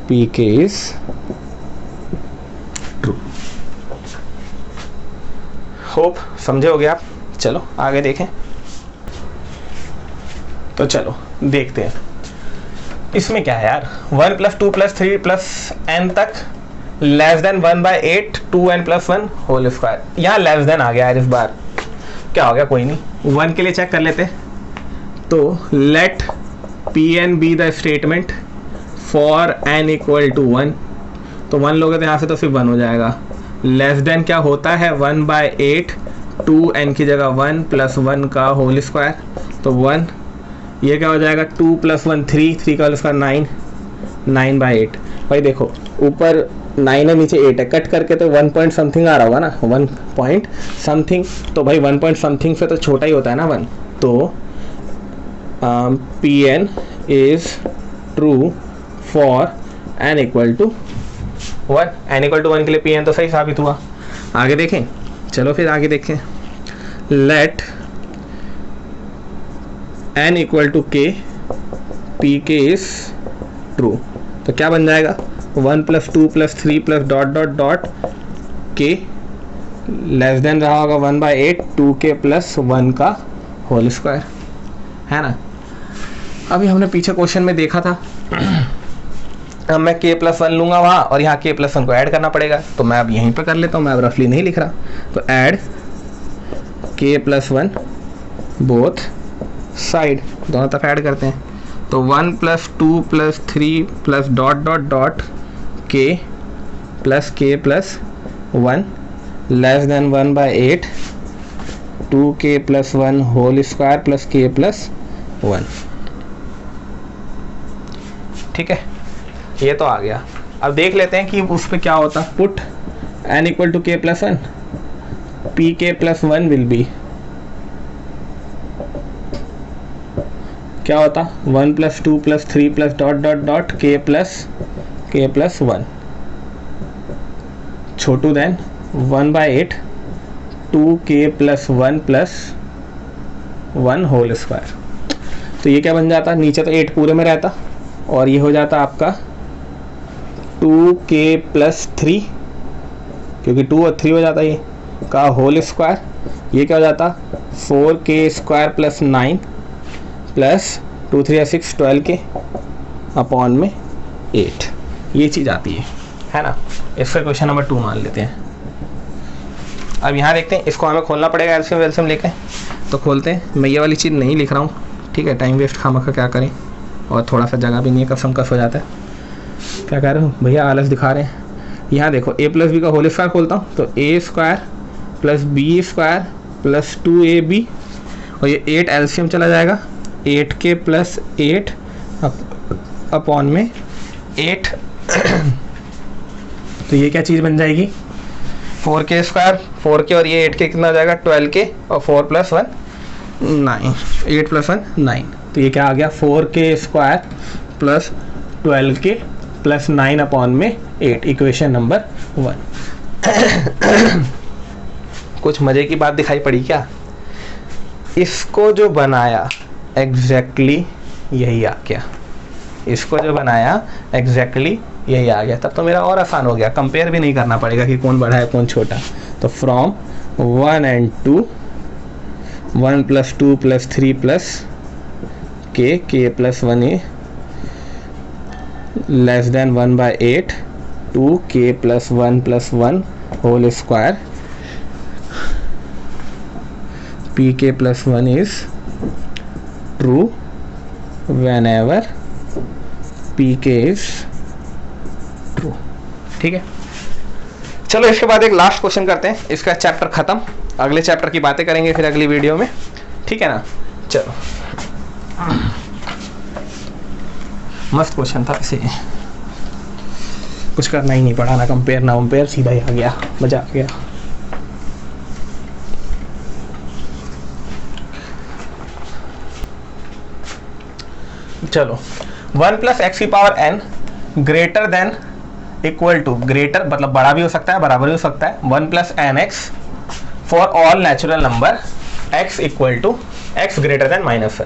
pk is true. Hope समझे होगे आप। चलो आगे देखें। तो चलो देखते हैं इसमें क्या है यार, 1 प्लस 2 प्लस 3 प्लस n तक less than 1/8 2n plus 1 whole square. यहाँ लेस देन आ गया यार, इस बार क्या हो गया, कोई नहीं, 1 के लिए चेक कर लेते। तो let pn be the statement for n equal to 1। तो 1 लोगे तो यहाँ से तो सिर्फ 1 हो जाएगा। लेस देन क्या होता है, 1/8 2n की जगह 1 प्लस 1 का होल स्क्वायर, तो 1। ये क्या हो जाएगा, 2 प्लस 1 3 का होल स्क्वायर 9, 9/8। भाई देखो ऊपर 9 है नीचे 8 है, कट करके तो 1 पॉइंट समथिंग आ रहा होगा ना, 1 पॉइंट समथिंग। तो भाई 1 पॉइंट समथिंग से तो छोटा ही होता है ना 1। तो Pn is true for n equal to 1। n equal to 1 के लिए Pn तो सही साबित हुआ। आगे देखें, चलो फिर आगे देखें। Let n equal to k pk is true. तो क्या बन जाएगा, 1 plus 2 plus 3 plus dot dot dot k less than रहा होगा 1/8 2k प्लस 1 का होल स्क्वायर, है ना। अभी हमने पीछे क्वेश्चन में देखा था अब मैं k प्लस 1 लूँगा वहाँ, और यहाँ k प्लस 1 को ऐड करना पड़ेगा। तो मैं अब यहीं पे कर लेता हूँ, मैं अब रफली नहीं लिख रहा। तो add k plus 1 both side, दोनों तरफ ऐड करते हैं। तो 1 plus 2 plus 3 plus dot dot dot k plus 1 less than 1/8 2k plus 1 whole square plus k plus 1। ठीक है, ये तो आ गया। अब देख लेते हैं कि उस पर क्या होता। Put n equal to k plus 1, pk plus 1 will be क्या होता, 1 plus 2 plus 3 plus dot dot dot k plus 1 छोटू then 1/8 2k plus 1 plus 1 whole square. तो ये क्या बन जाता, नीचे तो 8 पूरे में रहता, और ये हो जाता आपका 2k प्लस 3, क्योंकि 2 और 3 हो जाता ये का होल स्क्वायर। ये क्या हो जाता, 4k square plus 9 plus 2 3 6 12k upon में 8। ये चीज़ आती है ना। इसका क्वेश्चन नंबर 2 मान लेते हैं। अब यहाँ देखते हैं, इसको हमें खोलना पड़ेगा एलसीएम वेलसीएम लेके। तो खोलते हैं, मैं ये वाली चीज़ नहीं लिख रहा हूँ, ठीक है, टाइम वेस्ट खामखा क्या करें, और थोड़ा सा जगह भी नहीं है, कसम कस हो जाता है। क्या कह रहे हो भैया, आलस दिखा रहे हैं। यहाँ देखो a प्लस बी का होल स्क्वायर खोलता हूँ, तो a square plus B square plus 2ab, और ये 8 एलसीएम चला जाएगा, 8k प्लस 8 अपॉन में 8। तो ये क्या चीज़ बन जाएगी, 4k स्क्वायर, 4k और ये 8k कितना हो जाएगा 12k, और 4 प्लस 1 9, 8 प्लस 1 9। तो ये क्या आ गया, 4k square plus 12k plus 9 upon में 8, इक्वेशन नंबर 1। कुछ मज़े की बात दिखाई पड़ी क्या, इसको जो बनाया एग्जैक्टली यही आ गया, इसको जो बनाया एग्जैक्टली यही आ गया। तब तो मेरा और आसान हो गया, कंपेयर भी नहीं करना पड़ेगा कि कौन बड़ा है कौन छोटा। तो from 1 and 2 1 + 2 + 3 + k + 1 is less than 1/8 2k + 1 + 1 whole square pk + 1 is true whenever pk is true। ठीक है, चलो इसके बाद एक लास्ट क्वेश्चन करते हैं, इसका चैप्टर खत्म। अगले चैप्टर की बातें करेंगे फिर अगली वीडियो में, ठीक है ना। चलो, मस्त क्वेश्चन था, इसे कुछ करना ही नहीं पड़ा, ना कंपेयर ना कंपेयर, सीधा ही आ गया, मजा आ गया। चलो, 1 + x⁴n greater than equal to, greater मतलब बड़ा भी हो सकता है, बराबर भी हो सकता है, 1 + nx for all natural number x = x greater then -1।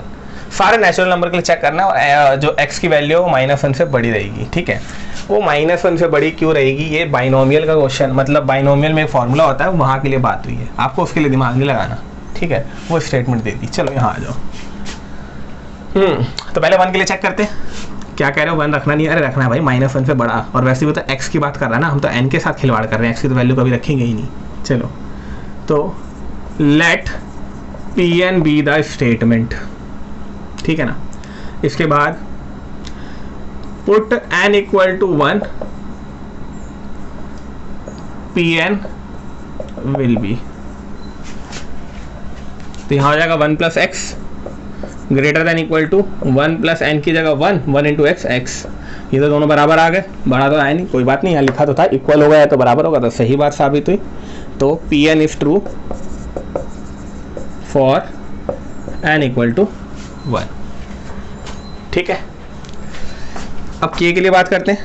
सारे नेचुरल नंबर के लिए चेक करना है, और जो x की वैल्यू है वो -1 से बड़ी रहेगी, ठीक है। वो -1 से बड़ी क्यों रहेगी, ये बाइनोमियल का क्वेश्चन, मतलब बाइनोमियल में एक फॉर्मूला होता है, वहाँ के लिए बात हुई है, आपको उसके लिए दिमाग नहीं लगाना, ठीक है। वो स्टेटमेंट दे दी। चलो यहाँ आ जाओ। तो पहले 1 के लिए चेक करते हैं, क्या कह रहे हो, 1 रखना नहीं है, अरे रखना है भाई, -1 से बड़ा, और वैसे भी तो x की बात कर रहा है ना, हम तो n के साथ खिलवाड़ कर रहे हैं, x की तो वैल्यू कभी रखेंगे ही नहीं। चलो, तो let Pn be the statement, ठीक है ना। इसके बाद put n = 1 Pn will be, तो यहाँ हो जाएगा 1 + x greater than equal to 1 + n की जगह 1 × x x, ये तो दोनों बराबर आ गए, बड़ा तो आया नहीं, कोई बात नहीं, यहाँ लिखा तो था इक्वल हो गया है तो बराबर होगा, तो सही बात साबित हुई। तो Pn is true for n = 1, ठीक है। अब k के लिए बात करते हैं,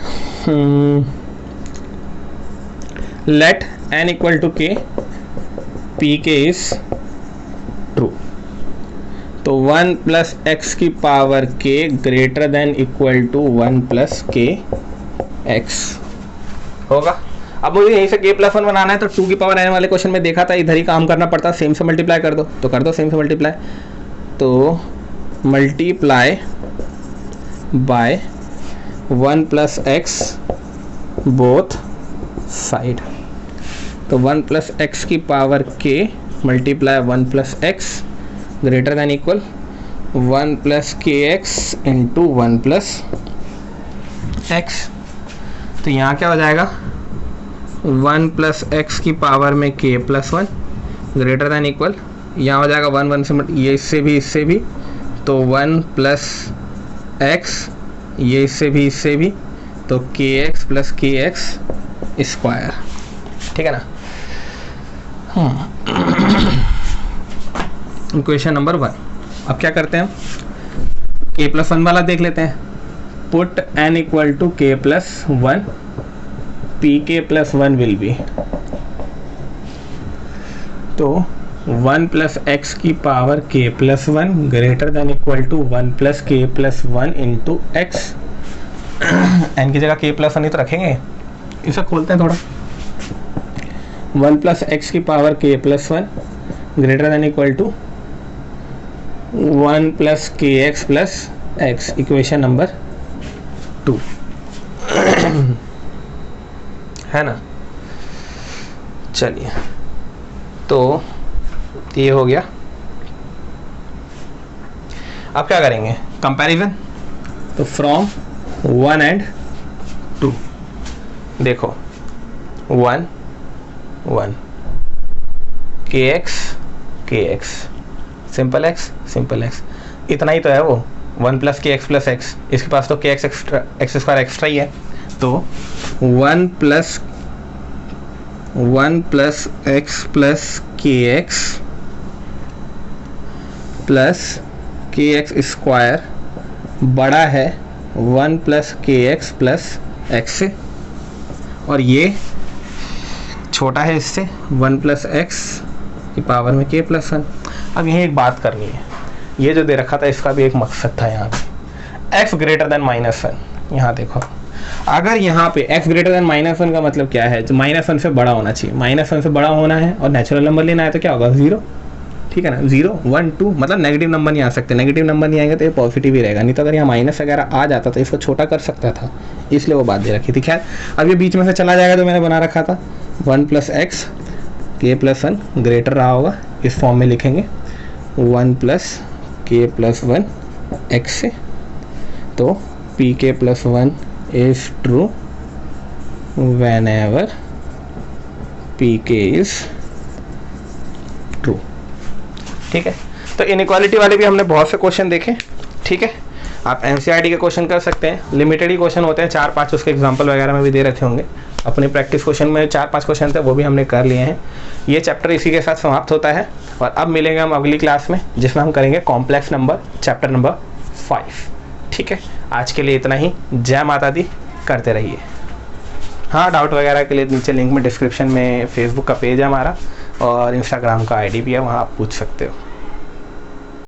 let n = k pk is true, तो 1 + x⁴k greater than equal to 1 + k x होगा। अब मुझे यहीं से k + 1 बनाना है, तो 2 की पावर n वाले क्वेश्चन में देखा था इधर ही काम करना पड़ता, सेम से मल्टीप्लाई कर दो, तो कर दो सेम से मल्टीप्लाई, तो multiply by 1 + x both side, तो 1 + x⁴k multiply 1 + x greater than equal 1 + kx × 1 + x, तो यहाँ क्या हो जाएगा, 1 + x⁴ में k + 1 ग्रेटर देन इक्वल, यहाँ हो जाएगा 1 1 से, ये इससे भी, तो 1 + x, ये इससे भी, तो kx + kx², ठीक है ना। Equation number 1। अब क्या करते हैं, k + 1 वाला देख लेते हैं, put n = k + 1 pk + 1 will be, तो 1 + x⁴k + 1 greater than equal to 1 + k + 1 × x, n की जगह k + 1 ही तो रखेंगे, इसे खोलते हैं थोड़ा, 1 + x⁴k + 1 greater than equal to 1 + kx + x, equation number 2 है ना। चलिए, तो ये हो गया। अब क्या करेंगे, कंपैरिजन, तो फ्रॉम 1 and 2, देखो 1 1 kx सिंपल x, इतना ही तो है वो, 1 + kx + x, इसके पास तो kx x² एक्स्ट्रा ही है, तो 1 + x + kx² बड़ा है 1 + kx + x से, और ये छोटा है इससे, 1 + x⁴ में k + 1। अब यही एक बात करनी है, ये जो दे रखा था इसका भी एक मकसद था, यहाँ पे x ग्रेटर देन -1, यहाँ देखो, अगर यहाँ पे x ग्रेटर देन -1 का मतलब क्या है, तो -1 से बड़ा होना चाहिए, -1 से बड़ा होना है और नेचुरल नंबर लेना है, तो क्या होगा 0, ठीक है ना। 0 1 2 मतलब नेगेटिव नंबर नहीं आ सकते, नेगेटिव नंबर नहीं आएंगे तो ये पॉजिटिव ही रहेगा, नहीं तो अगर यहाँ माइनस वगैरह आ जाता तो इसको छोटा कर सकता था, इसलिए वो बात दे रखी थी। खैर अब ये बीच में से चला जाएगा तो मैंने बना रखा था 1 + x k + 1 ग्रेटर रहा होगा, इस फॉर्म में लिखेंगे 1 + k + 1 x से, तो pk + 1 is true whenever pk is true. ठीक है, तो इनइक्वालिटी वाले भी हमने बहुत से क्वेश्चन देखे। ठीक है, आप एनसीईआरटी के क्वेश्चन कर सकते हैं, लिमिटेड ही क्वेश्चन होते हैं, 4-5 उसके एग्जांपल वगैरह में भी दे रखे होंगे। अपने प्रैक्टिस क्वेश्चन में 4-5 क्वेश्चन थे, वो भी हमने कर लिए हैं। ये चैप्टर इसी के साथ समाप्त होता है और अब मिलेंगे हम अगली क्लास में, जिसमें हम करेंगे कॉम्प्लेक्स नंबर, चैप्टर नंबर 5। ठीक है, आज के लिए इतना ही। जय माता दी, करते रहिए। हाँ, डाउट वगैरह के लिए नीचे लिंक में डिस्क्रिप्शन में फेसबुक का पेज है हमारा और इंस्टाग्राम का आईडी भी है, वहाँ आप पूछ सकते हो।